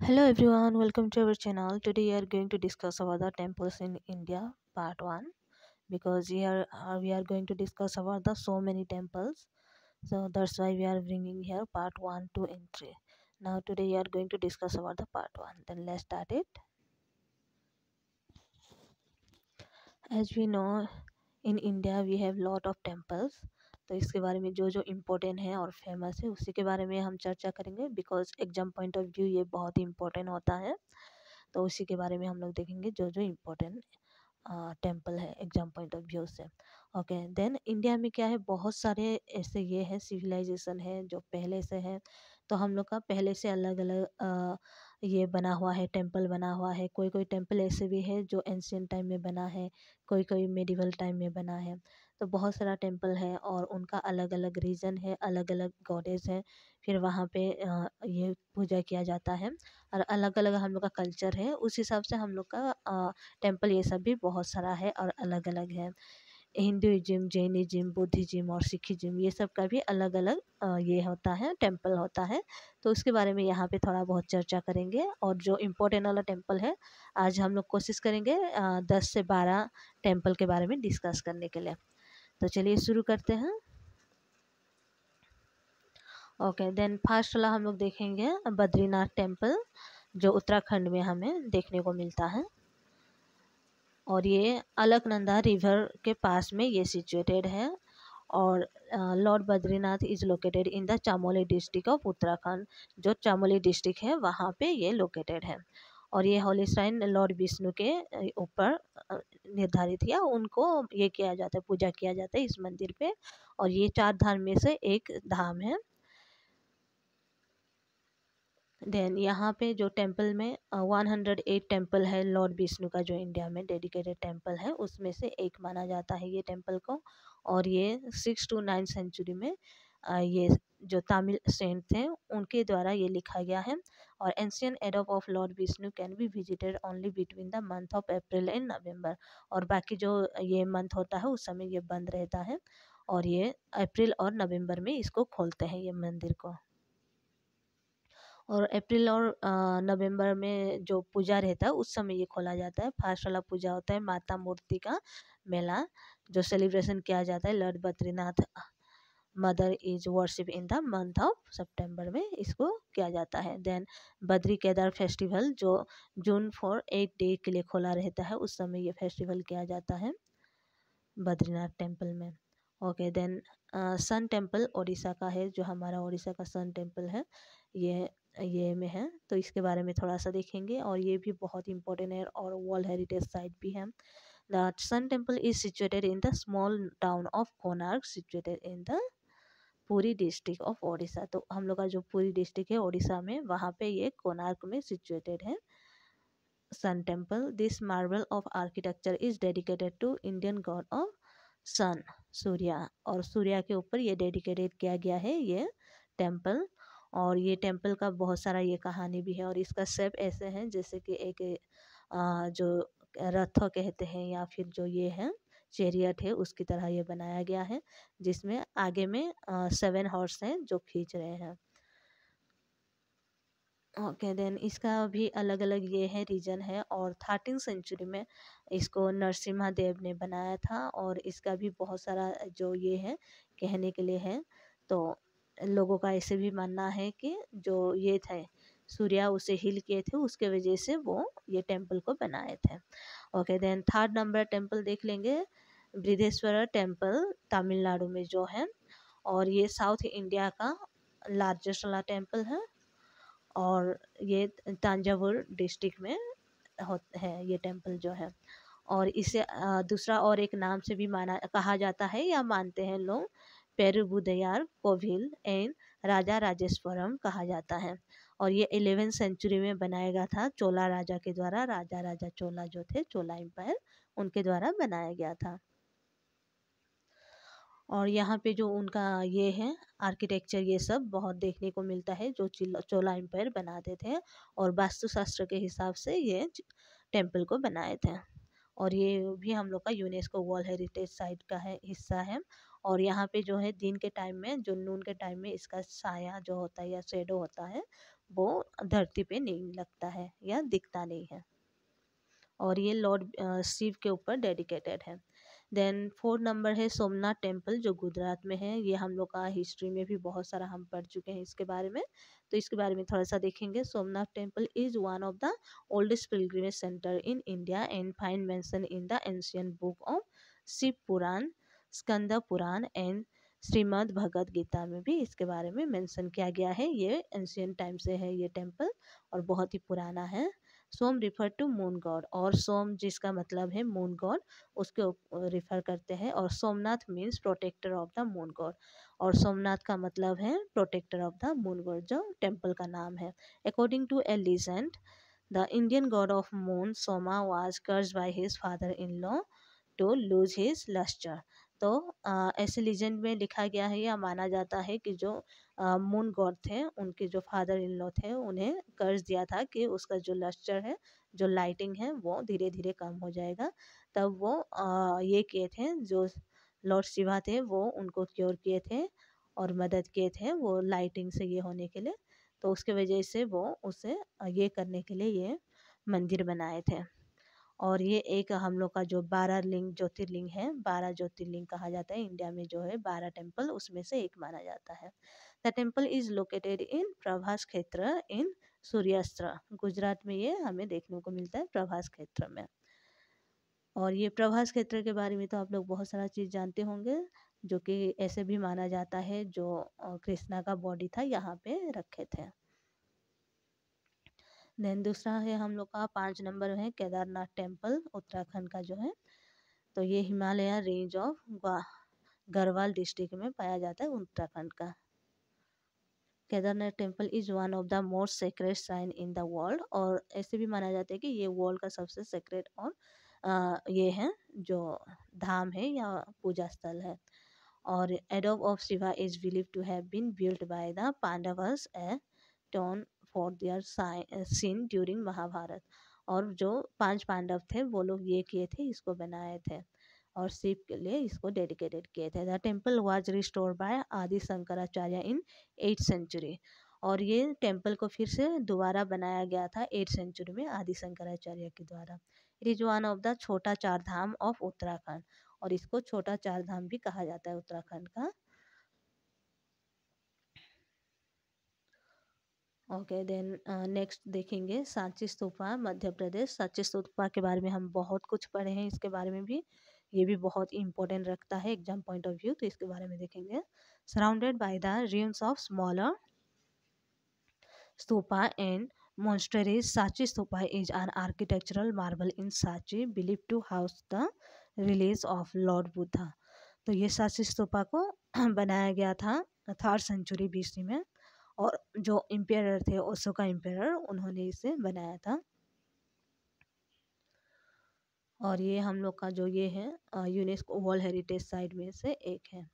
Hello everyone, welcome to our channel. Today we are going to discuss about the temples in India, part 1. Because we are going to discuss about the so many temples. So that's why we are bringing here part 1, 2 and 3. Now today we are going to discuss about the part 1. Then let's start it. As we know, in India we have lot of temples. तो इसके बारे में जो जो important है और famous है उसी के बारे में हम चर्चा करेंगे because exam point of view ये बहुत ही इम्पोर्टेंट होता है। तो उसी के बारे में हम लोग देखेंगे जो जो इम्पोर्टेंट टेम्पल है एग्जाम पॉइंट ऑफ व्यू से। ओके, देन इंडिया में क्या है, बहुत सारे ऐसे ये है सिविलाइजेशन है जो पहले से है। तो हम लोग का पहले से अलग अलग ये बना हुआ है, टेम्पल बना हुआ है। कोई कोई टेम्पल ऐसे भी है जो एंशियंट टाइम में बना है, कोई कोई मेडिवल टाइम में बना है। तो बहुत सारा टेम्पल है और उनका अलग अलग रीजन है, अलग अलग गॉडेस है। फिर वहाँ पे ये पूजा किया जाता है और अलग अलग हम लोग का कल्चर है, उस हिसाब से हम लोग का टेम्पल ये सब भी बहुत सारा है और अलग अलग है। हिंदुइज्म, जैनिज्म, बुद्धिज्म और सिखिज्म ये सब का भी अलग अलग ये होता है, टेम्पल होता है। तो उसके बारे में यहाँ पे थोड़ा बहुत चर्चा करेंगे और जो इम्पोर्टेंट वाला टेम्पल है आज हम लोग कोशिश करेंगे 10 से 12 टेम्पल के बारे में डिस्कस करने के लिए। तो चलिए शुरू करते हैं। ओके, देन फर्स्ट वाला हम लोग देखेंगे बद्रीनाथ टेम्पल, जो उत्तराखंड में हमें देखने को मिलता है। और ये अलकनंदा रिवर के पास में ये सिचुएटेड है। और Lord Badrinath is located in the Chamoli district of Uttarakhand, जो चामोली डिस्ट्रिक्ट है वहाँ पे ये लोकेटेड है। और ये होली श्राइन लॉर्ड विष्णु के ऊपर निर्धारित या उनको ये किया जाता है, पूजा किया जाता है इस मंदिर पे। और ये 4 धाम में से एक धाम है। देन यहाँ पे जो टेम्पल में 108 टेम्पल है लॉर्ड विष्णु का, जो इंडिया में डेडिकेटेड टेम्पल है उसमें से एक माना जाता है ये टेम्पल को। और ये 6 to 9 सेंचुरी में ये जो तमिल सेंट थे उनके द्वारा ये लिखा गया है। और ancient adobe of Lord Vishnu can be visited only between the month of April and November. और बाकी जो ये मंथ होता है उस समय ये बंद रहता है। और ये अप्रैल और नवंबर में इसको खोलते हैं ये मंदिर को। और अप्रैल और नवंबर में जो पूजा रहता है उस समय ये खोला जाता है। फर्स्ट वाला पूजा होता है माता मूर्ति का मेला, जो सेलिब्रेशन किया जाता है lord Badrinath mother is worship in the month of सितंबर में इसको किया जाता है। देन बद्री केदार फेस्टिवल जो जून फॉर 8 डे के लिए खोला रहता है, उस समय ये फेस्टिवल किया जाता है बद्रीनाथ टेम्पल में। Okay, then sun temple Orissa का है, जो हमारा उड़ीसा का सन टेम्पल है ये में है। तो इसके बारे में थोड़ा सा देखेंगे और ये भी बहुत इंपॉर्टेंट है और वर्ल्ड हेरिटेज साइट भी है। The sun temple is situated in the small town of Konark situated in the Puri district of Odisha. तो हम लोग का जो पुरी डिस्ट्रिक्ट है उड़ीसा में, वहाँ पे ये कोणार्क में सिचुएटेड है sun temple. This marble of architecture is dedicated to Indian god of sun, Surya. और सूर्या के ऊपर ये डेडिकेटेड किया गया है ये टेम्पल। और ये टेम्पल का बहुत सारा ये कहानी भी है और इसका शेप ऐसे हैं जैसे कि एक जो रथ कहते हैं या फिर जो ये है चेरियट है उसकी तरह ये बनाया गया है, जिसमें आगे में 7 हॉर्स हैं जो खींच रहे हैं। ओके, देन इसका भी अलग अलग ये है रीजन है। और 13 सेंचुरी में इसको नरसिम्हा देव ने बनाया था और इसका भी बहुत सारा जो ये है कहने के लिए है। तो लोगों का ऐसे भी मानना है कि जो ये थे सूर्या उसे हिल किए थे, उसके वजह से वो ये टेम्पल को बनाए थे। Okay, then third number temple देख लेंगे, बृहदेश्वर टेम्पल तमिलनाडु में जो है। और ये साउथ इंडिया का लार्जेस्ट वाला टेम्पल है और ये तंजावुर डिस्ट्रिक्ट में है ये टेम्पल जो है। और इसे दूसरा और एक नाम से भी माना कहा जाता है या मानते हैं लोग, पेरुबुदयार कोविल एंड राजा राजेश्वरम कहा जाता है। और ये 11 सेंचुरी में बनाया गया था चोला राजा के द्वारा, राजा राजा चोला जो थे, चोला एम्पायर उनके द्वारा बनाया गया था। और यहाँ पे जो उनका ये है आर्किटेक्चर ये सब बहुत देखने को मिलता है जो चोला एम्पायर बनाते थे और वास्तुशास्त्र के हिसाब से ये टेम्पल को बनाए थे। और ये भी हम लोग का यूनेस्को वर्ल्ड हेरिटेज साइट का है हिस्सा है। और यहाँ पे जो है दिन के टाइम में, जो नून के टाइम में इसका साया जो होता है या शेडो होता है वो धरती पे नहीं लगता है या दिखता नहीं है, और ये लॉर्ड शिव के ऊपर डेडिकेटेड है। देन 4 नंबर है सोमनाथ टेम्पल, जो गुजरात में है। ये हम लोग का हिस्ट्री में भी बहुत सारा हम पढ़ चुके हैं इसके बारे में, तो इसके बारे में थोड़ा सा देखेंगे। Somnath temple is one of the oldest pilgrimage centre in India and find mention in the ancient book of Shiva Purana, Skanda Purana and Shrimad Bhagavad Gita में भी इसके बारे में मेंशन किया गया है। ये एंशियंट टाइम से है ये टेम्पल, और बहुत ही पुराना है। सोम रिफर टू मून गॉड, और सोम जिसका मतलब है मून गॉड, उसके रिफर करते हैं। और Somnath means protector of the moon god, और सोमनाथ का मतलब है protector of the moon god, जो टेम्पल का नाम है। According to a legend, the Indian god of moon Soma was cursed by his father in law to lose his lustre. तो ऐसे लीजेंड में लिखा गया है या माना जाता है कि जो मून गॉड थे, उनके जो फादर इन लॉ थे, उन्हें कर्ज दिया था कि उसका जो लस्टर है, जो लाइटिंग है, वो धीरे धीरे कम हो जाएगा। तब वो ये किए थे, जो लॉर्ड शिवा थे वो उनको क्योर किए थे और मदद किए थे वो लाइटिंग से ये होने के लिए। तो उसके वजह से वो उसे ये करने के लिए ये मंदिर बनाए थे। और ये एक हम लोग का जो 12 लिंग ज्योतिर्लिंग है, 12 ज्योतिर्लिंग कहा जाता है इंडिया में, जो है 12 टेम्पल, उसमें से एक माना जाता है। The temple is located in Prabhas क्षेत्र इन सूर्यास्त्र, गुजरात में ये हमें देखने को मिलता है प्रभास क्षेत्र में। और ये प्रभास क्षेत्र के बारे में तो आप लोग बहुत सारा चीज़ जानते होंगे, जो कि ऐसे भी माना जाता है जो कृष्णा का बॉडी था यहाँ पे रखे थे। देन दूसरा है हम लोग का 5 नंबर है केदारनाथ टेम्पल, उत्तराखंड का जो है। तो ये Himalaya range of Garhwal district में पाया जाता है, उत्तराखंड का। Kedarnath temple is one of the most sacred sign in the world, और ऐसे भी माना जाता है कि ये वर्ल्ड का सबसे सेक्रेट और ये है जो धाम है या पूजा स्थल है। और एडोब of Shiva is believe to have been built by the Pandavas atone for their sin during Mahabharata. और जो 5 पांडव थे वो लोग ये किए थे, इसको बनाए थे और शिव के लिए इसको डेडिकेटेड किए थे। The temple was restored bye आदि शंकराचार्य इन 8th सेंचुरी, और ये टेम्पल को फिर से दोबारा बनाया गया था 8th सेंचुरी में आदि शंकराचार्य के द्वारा। It is one of the छोटा चार धाम ऑफ उत्तराखंड, और इसको छोटा चार धाम भी कहा जाता है उत्तराखंड का। ओके, देन नेक्स्ट देखेंगे सांची स्तूपा, मध्य प्रदेश। सांची स्तूपा के बारे में हम बहुत कुछ पढ़े हैं, इसके बारे में भी ये भी बहुत इंपॉर्टेंट रखता है एग्जाम पॉइंट ऑफ व्यू, तो इसके बारे में देखेंगे। Surrounded by the ruins of smaller stupa and monasteries, Sachi Stupa is an architectural marvel in Sachi believed to house the release of Lord Buddha। तो ये सांची स्तूपा को बनाया गया था 3rd सेंचुरी BC में, और जो इम्पेरर थे, ओशोका इम्पेरर, उन्होंने इसे बनाया था। और ये हम लोग का जो ये है यूनेस्को वर्ल्ड हेरिटेज साइट में से एक है।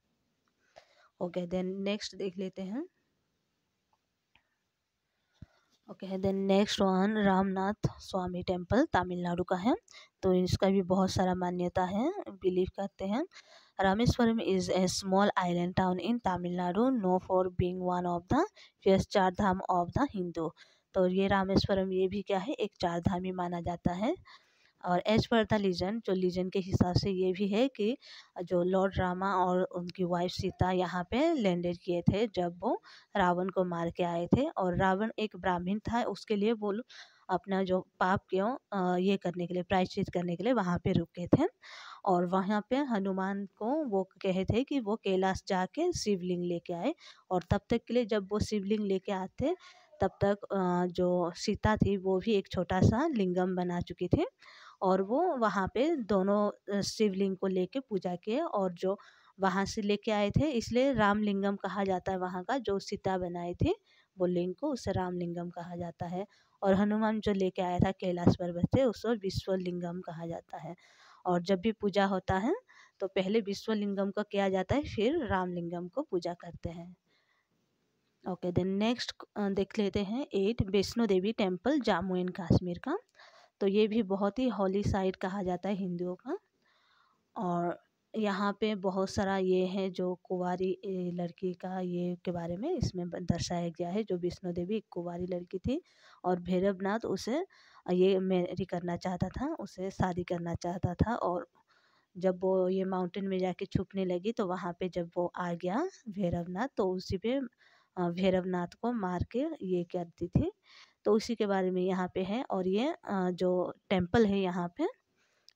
ओके, देन नेक्स्ट देख लेते हैं। Okay, then next one Ramanathaswamy temple, Tamil Nadu का है। तो इसका भी बहुत सारा मान्यता है, बिलीव करते हैं। Rameswaram is a small island town in Tamil Nadu, known for being one of the four Char Dham of the Hindu. तो ये रामेश्वरम ये भी क्या है, एक चार धामी माना जाता है। और एज पर द लीजेंड, जो लीजेंड के हिसाब से ये भी है कि जो लॉर्ड रामा और उनकी वाइफ सीता यहाँ पे लैंडेड किए थे जब वो रावण को मार के आए थे। और रावण एक ब्राह्मण था, उसके लिए वो अपना जो पाप क्यों ये करने के लिए, प्रायश्चित करने के लिए वहाँ पे रुके थे। और वहाँ पे हनुमान को वो कहे थे कि वो कैलाश जाके शिवलिंग लेके आए, और तब तक के लिए जब वो शिवलिंग लेके आते तब तक जो सीता थी वो भी एक छोटा सा लिंगम बना चुकी थी, और वो वहाँ पे दोनों शिवलिंग को लेके पूजा किए, और जो वहाँ से लेके आए थे इसलिए रामलिंगम कहा जाता है। वहाँ का जो सीता बनाई थी वो लिंग को, उसे रामलिंगम कहा जाता है। और हनुमान जो लेके आया था कैलाश पर्वत से, उसको विश्वलिंगम कहा जाता है। और जब भी पूजा होता है तो पहले विश्वलिंगम को किया जाता है, फिर रामलिंगम को पूजा करते हैं। ओके, देन नेक्स्ट देख लेते हैं 8 वैष्णो देवी टेम्पल, जम्मू एंड कश्मीर का। तो ये भी बहुत ही हॉली साइट कहा जाता है हिंदुओं का। और यहाँ पे बहुत सारा ये है जो कुंवारी लड़की का ये के बारे में इसमें दर्शाया गया है। जो विष्णु देवी एक कुंवारी लड़की थी और भैरवनाथ उसे ये मैरी करना चाहता था, उसे शादी करना चाहता था। और जब वो ये माउंटेन में जाके छुपने लगी तो वहाँ पे जब वो आ गया भैरवनाथ, तो उसी पे भैरवनाथ को मार के ये करती थी। तो उसी के बारे में यहाँ पे है। और ये जो टेम्पल है यहाँ पे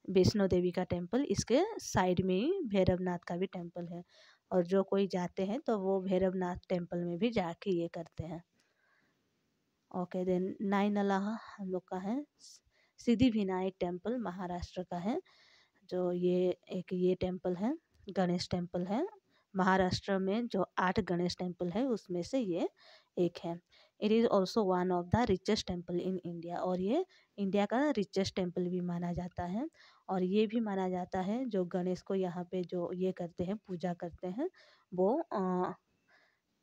वैष्णो देवी का टेम्पल, इसके साइड में ही भैरवनाथ का भी टेम्पल है। और जो कोई जाते हैं तो वो भैरवनाथ टेम्पल में भी जाके ये करते हैं। ओके देन नाइनला हम लोग का है सिद्धिविनायक टेम्पल, महाराष्ट्र का है। जो ये एक ये टेम्पल है, गणेश टेम्पल है। महाराष्ट्र में जो 8 गणेश टेम्पल है उसमें से ये एक है। It is also one of the richest temple in India. और ये इंडिया का रिचेस्ट टेम्पल भी माना जाता है। और ये भी माना जाता है जो गणेश को यहाँ पे जो ये करते हैं, पूजा करते हैं, वो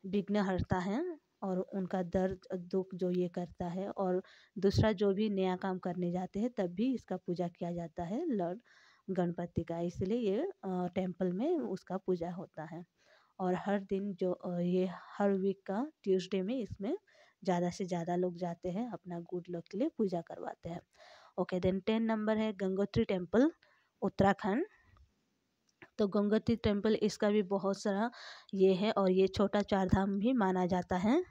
विघ्नहर्ता है और उनका दर्द दुख जो ये करता है। और दूसरा जो भी नया काम करने जाते हैं तब भी इसका पूजा किया जाता है लॉर्ड गणपति का, इसलिए ये टेम्पल में उसका पूजा होता है। और हर दिन जो ये हर वीक का ट्यूसडे में इसमें ज़्यादा से ज़्यादा लोग जाते हैं, अपना गुड लक के लिए पूजा करवाते हैं। ओके देन 10 नंबर है गंगोत्री टेम्पल, उत्तराखंड। तो गंगोत्री टेम्पल इसका भी बहुत सारा ये है और ये छोटा चार धाम भी माना जाता है।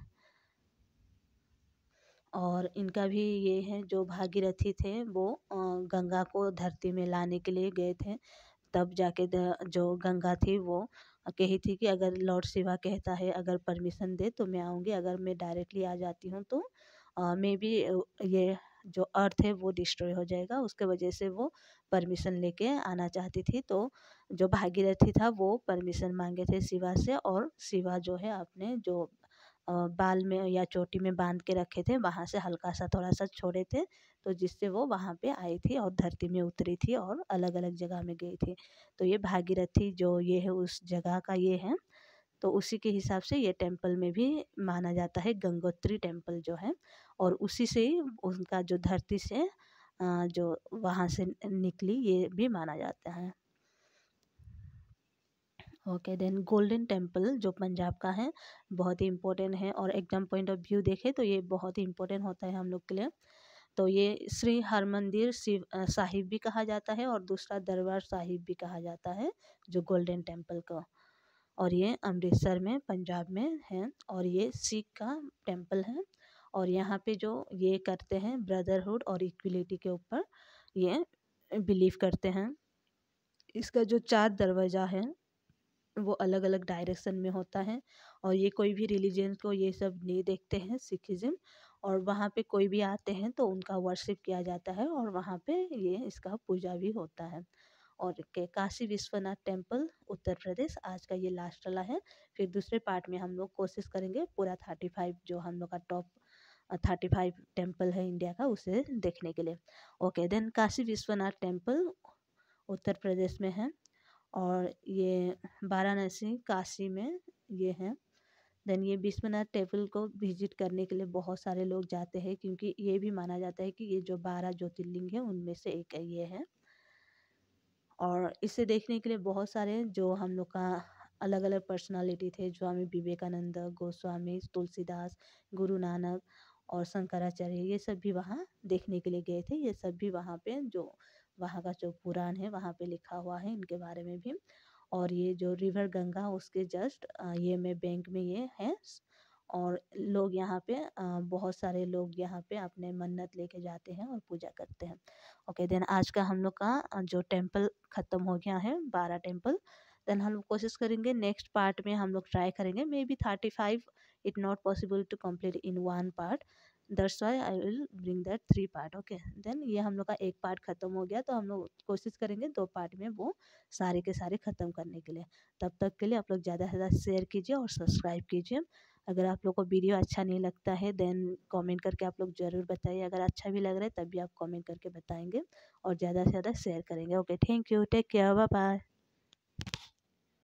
और इनका भी ये है जो भागीरथी थे वो गंगा को धरती में लाने के लिए गए थे। तब जाके जो गंगा थी वो कही थी कि अगर लॉर्ड शिवा कहता है अगर परमिशन दे तो मैं आऊँगी, अगर मैं डायरेक्टली आ जाती हूँ तो मे बी ये जो अर्थ है वो डिस्ट्रॉय हो जाएगा। उसके वजह से वो परमिशन लेके आना चाहती थी। तो जो भागीरथी था वो परमिशन मांगे थे शिवा से, और शिवा जो है अपने जो बाल में या चोटी में बांध के रखे थे वहाँ से हल्का सा थोड़ा सा छोड़े थे, तो जिससे वो वहाँ पे आई थी और धरती में उतरी थी और अलग अलग जगह में गई थी। तो ये भागीरथी जो ये है उस जगह का ये है। तो उसी के हिसाब से ये टेम्पल में भी माना जाता है गंगोत्री टेम्पल जो है। और उसी से ही उनका जो धरती से जो वहाँ से निकली ये भी माना जाता है। ओके देन गोल्डन टेम्पल जो पंजाब का है, बहुत ही इम्पोर्टेंट है। और एग्जाम पॉइंट ऑफ व्यू देखें तो ये बहुत ही इम्पोर्टेंट होता है हम लोग के लिए। तो ये श्री हरमंदिर साहिब भी कहा जाता है और दूसरा दरबार साहिब भी कहा जाता है जो गोल्डन टेम्पल को। और ये अमृतसर में पंजाब में है। और ये सिख का टेम्पल है। और यहाँ पे जो ये करते हैं ब्रदरहुड और इक्वलिटी के ऊपर ये बिलीव करते हैं। इसका जो 4 दरवाज़ा है वो अलग अलग डायरेक्शन में होता है। और ये कोई भी रिलीजन को ये सब नहीं देखते हैं, सिखिज़्म। और वहाँ पे कोई भी आते हैं तो उनका वर्शिप किया जाता है और वहाँ पे ये इसका पूजा भी होता है। और काशी विश्वनाथ टेम्पल उत्तर प्रदेश आज का ये लास्ट वाला है। फिर दूसरे पार्ट में हम लोग कोशिश करेंगे पूरा 35 जो हम लोग का टॉप 35 टेम्पल है इंडिया का उसे देखने के लिए। Okay then Kashi Vishwanath temple Uttar Pradesh में है। और ये वाराणसी काशी में ये है। देन ये विश्वनाथ टेम्पल को विजिट करने के लिए बहुत सारे लोग जाते हैं, क्योंकि ये भी माना जाता है कि ये जो 12 ज्योतिर्लिंग है उनमें से एक ये है। और इसे देखने के लिए बहुत सारे जो हम लोग का अलग अलग पर्सनालिटी थे, स्वामी विवेकानंद, गोस्वामी तुलसीदास, गुरु नानक और शंकराचार्य, ये सब भी वहाँ देखने के लिए गए थे। ये सब भी वहाँ पे जो वहाँ का जो पुराण है वहाँ पे लिखा हुआ है इनके बारे में भी। और ये जो रिवर गंगा उसके जस्ट ये में बैंक में ये है। और लोग यहाँ पे बहुत सारे लोग यहाँ पे अपने मन्नत लेके जाते हैं और पूजा करते हैं। ओके देन आज का हम लोग का जो टेम्पल ख़त्म हो गया है 12 टेम्पल। देन हम लोग कोशिश करेंगे नेक्स्ट पार्ट में हम लोग ट्राई करेंगे, maybe 35 it not possible to complete in one part, that's why I will bring that 3 part. Okay then ये हम लोग का एक पार्ट ख़त्म हो गया, तो हम लोग कोशिश करेंगे 2 पार्ट में वो सारे के सारे ख़त्म करने के लिए। तब तक के लिए आप लोग ज़्यादा से ज़्यादा शेयर कीजिए और सब्सक्राइब कीजिए। अगर आप लोग को वीडियो अच्छा नहीं लगता है देन कमेंट करके आप लोग ज़रूर बताइए, अगर अच्छा भी लग रहा है तब भी आप कमेंट करके बताएंगे और ज़्यादा से ज़्यादा शेयर करेंगे। Okay thank you, take care, bye bye.